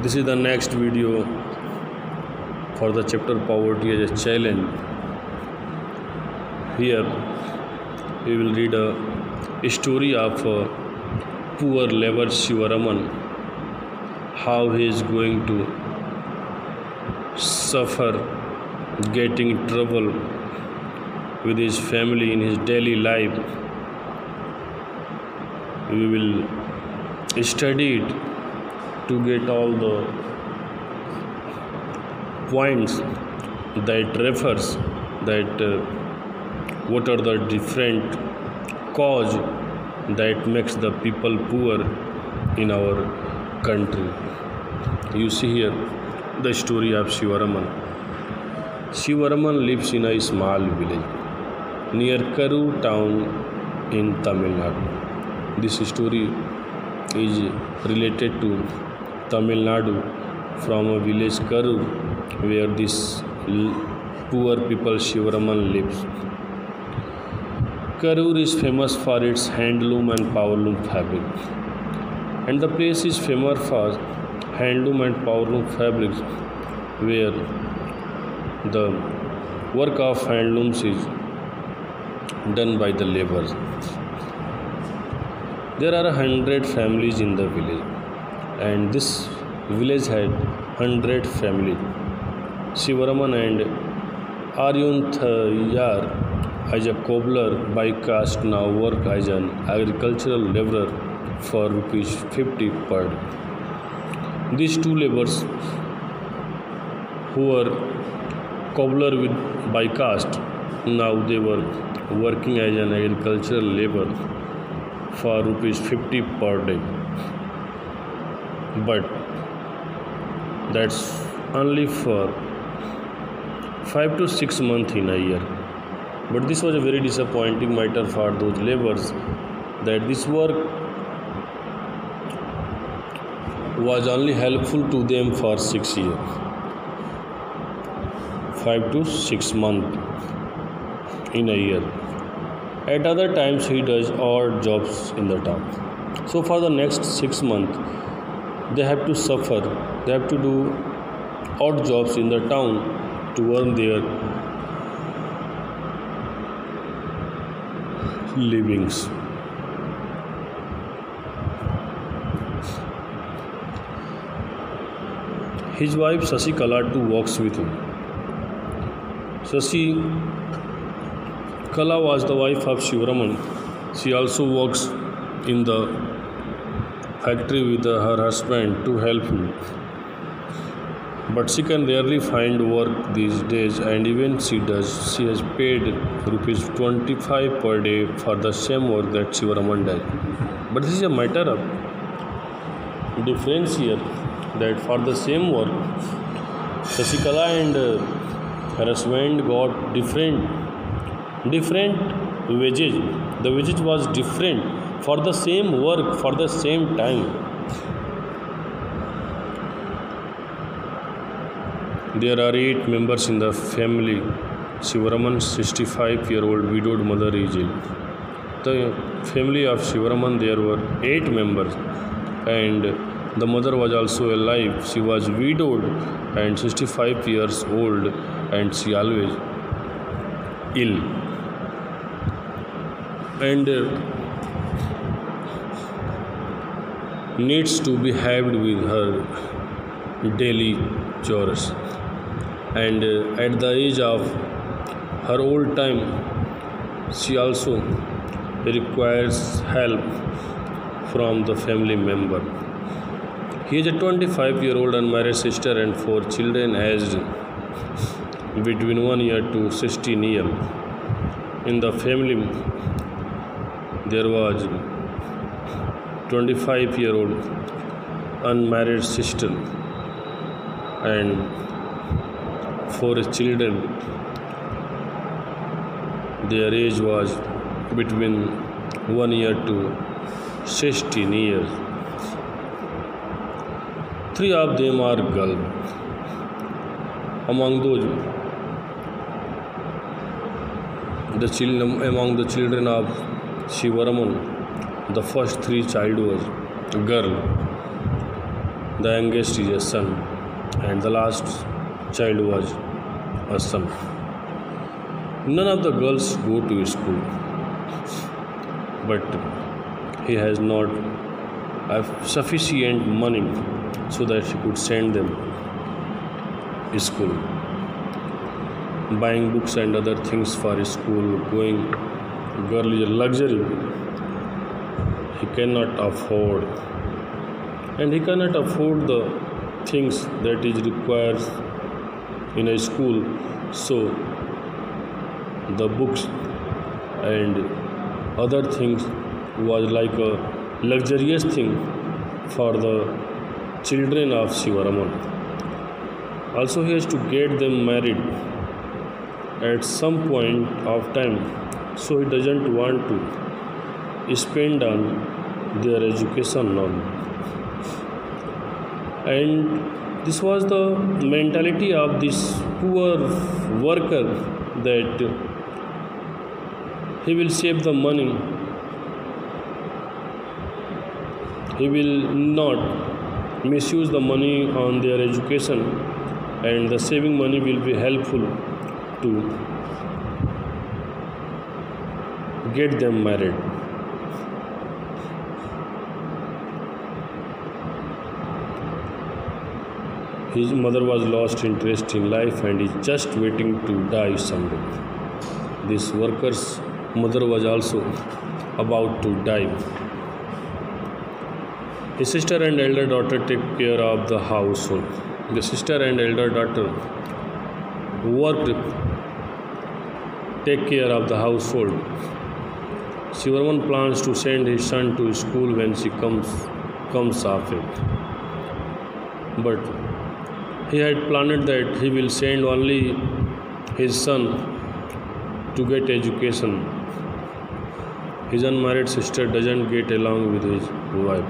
This is the next video for the chapter Poverty as a Challenge. Here we will read a story of a poor labor Shivaraman, how he is going to suffer getting trouble with his family in his daily life. We will study it to get all the points that refers that what are the different cause that makes the people poor in our country. You see here the story of Shivaraman. Shivaraman lives in a small village near Karur town in Tamil Nadu. This story is related to Tamil Nadu from a village Karur where this poor people Shivaraman lives. Karur is famous for its handloom and powerloom fabric, and the place is famous for handloom and powerloom fabrics where the work of handlooms is done by the laborers. There are 100 families in the village, and this village had 100 families. Shivaraman and Aryunthayar, as a cobbler by caste, now work as an agricultural laborer for rupees 50 per day. These two laborers, who were cobbler with by caste, now they were working as an agricultural laborer for rupees 50 per day. But that's only for 5 to 6 months in a year. But this was a very disappointing matter for those laborers, that this work was only helpful to them for 6 years, 5 to 6 months in a year. At other times he does odd jobs in the town. So for the next 6 months they have to suffer, they have to do odd jobs in the town to earn their livings. His wife Sasikala too works with him. Sasikala was the wife of Shivaraman. She also works in the factory with her husband to help him. But she can rarely find work these days, and even she does, she has paid rupees 25 per day for the same work that Shivaraman does. But this is a matter of difference here, that for the same work Sasikala and her husband got different wages. The wages was different for the same work for the same time. There are 8 members in the family. Shivaraman's 65-year-old widowed mother is ill. The family of Shivaraman, there were 8 members, and the mother was also alive. She was widowed and 65 years old, and she always ill. And needs to be helped with her daily chores. And at the age of her old time, she also requires help from the family member. He has a 25-year-old unmarried sister and 4 children aged between 1 year to 16 years. In the family, there was 25-year-old unmarried sister and 4 children. Their age was between 1 year to 16 years. 3 of them are girls. Among the children of Shivaraman, the first 3 child was girl. The youngest is a son, and the last child was a son. None of the girls go to school, but he has not sufficient money so that he could send them to school. Buying books and other things for school, going girl is a luxury he cannot afford, and he cannot afford the things that is required in a school. So the books and other things was like a luxurious thing for the children of Sivaraman. Also, he has to get them married at some point of time, so he doesn't want to spend on their education now. And this was the mentality of this poor worker, that he will save the money, he will not misuse the money on their education, and the saving money will be helpful to get them married. His mother was lost interest in life and is just waiting to die someday. This worker's mother was also about to die. His sister and elder daughter take care of the household. The sister and elder daughter worked, take care of the household. Sivaraman plans to send his son to school when she comes of it. But he had planned that he will send only his son to get education. His unmarried sister doesn't get along with his wife,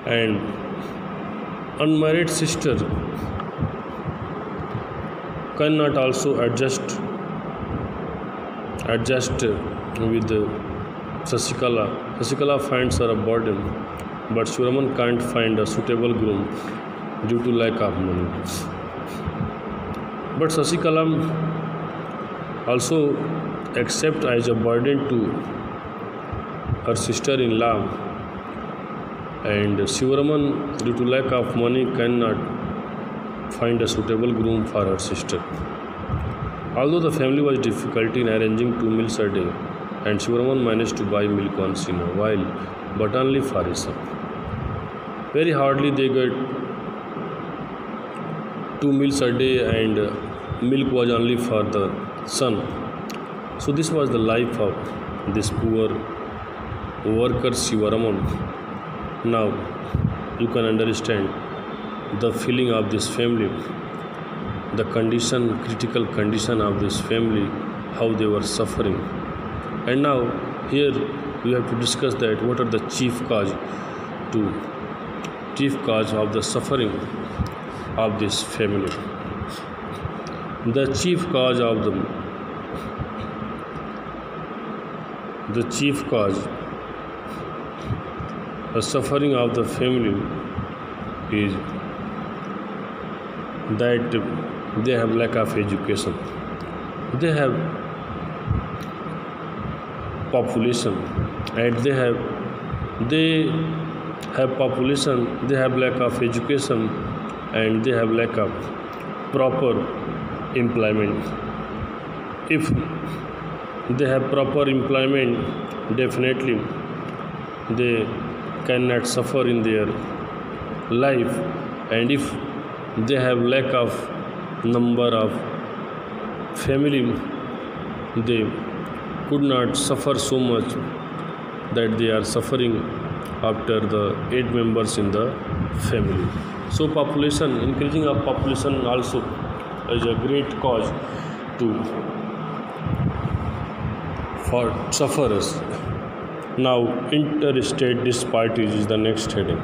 and unmarried sister cannot also adjust with Sasikala. Sasikala finds her a burden, but Sivaraman can't find a suitable groom due to lack of money. But Sasikala also accepts as a burden to her sister-in-law, and Sivaraman, due to lack of money, cannot find a suitable groom for her sister. Although the family was difficult in arranging 2 meals a day, and Sivaraman managed to buy milk once in a while, but only for his son. Very hardly they get 2 meals a day, and milk was only for the son. So this was the life of this poor worker Sivaraman. Now you can understand the feeling of this family, the critical condition of this family, how they were suffering. And now here we have to discuss that what are the chief cause of the suffering of this family. The chief cause of the suffering of the family is that they have lack of education. They have population, and they have population, they have lack of education, and they have lack of proper employment. If they have proper employment, definitely they cannot suffer in their life, and if they have lack of number of family, they could not suffer so much that they are suffering after the 8 members in the family. So increasing of population also is a great cause for sufferers. Now interstate disparities is the next heading.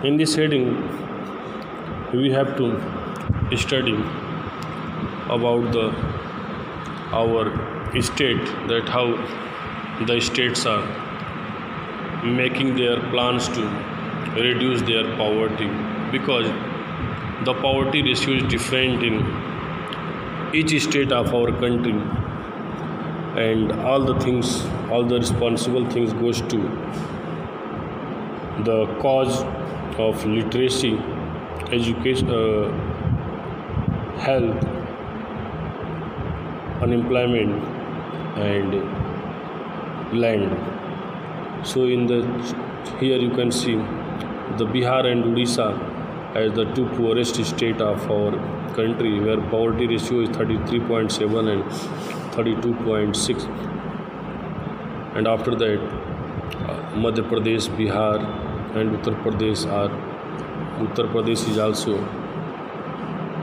In this heading we have to study about our state, that how the states are making their plans to reduce their poverty, because the poverty ratio is different in each state of our country, and all the responsible things goes to the cause of literacy, education, health, unemployment, and land. So in the here you can see the Bihar and Odisha as the two poorest state of our country, where poverty ratio is 33.7 and 32.6. And after that, Madhya Pradesh, Bihar, and Uttar Pradesh is also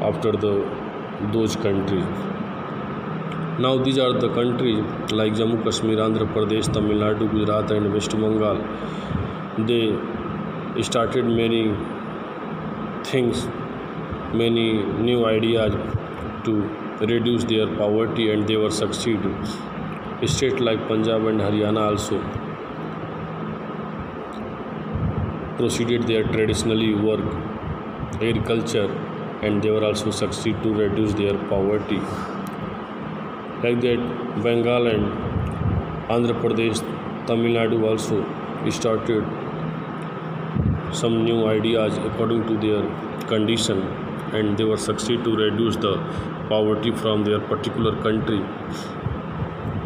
after those countries. Now these are the countries like Jammu Kashmir, Andhra Pradesh, Tamil Nadu, Gujarat, and West Bengal. They started many things, many new ideas to reduce their poverty, and they were succeeded. States like Punjab and Haryana also proceeded their traditionally work, agriculture, and they were also succeed to reduce their poverty. Like that, Bengal and Andhra Pradesh, Tamil Nadu also started some new ideas according to their condition, and they were succeed to reduce the poverty from their particular country.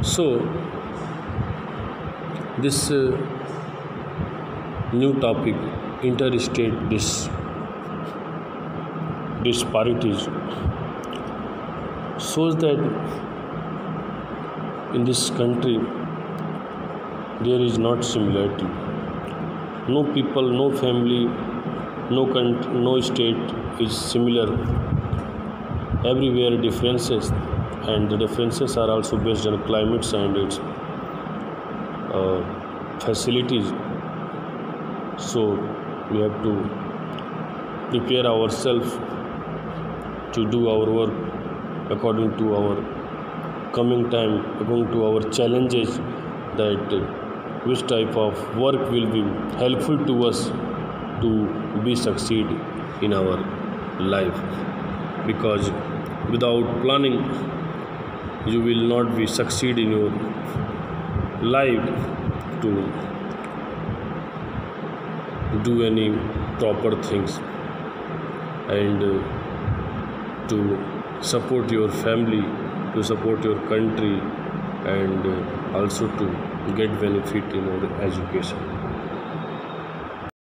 So this new topic, interstate disparities, shows that in this country there is not similarity. No people, no family, no country, no state is similar. Everywhere differences, and the differences are also based on climates and its facilities. So we have to prepare ourselves to do our work according to our coming time, according to our challenges, that which type of work will be helpful to us to be succeed in our life. Because without planning you will not be succeed in your life to do any proper things, and to support your family, to support your country, and also to get benefit in your education.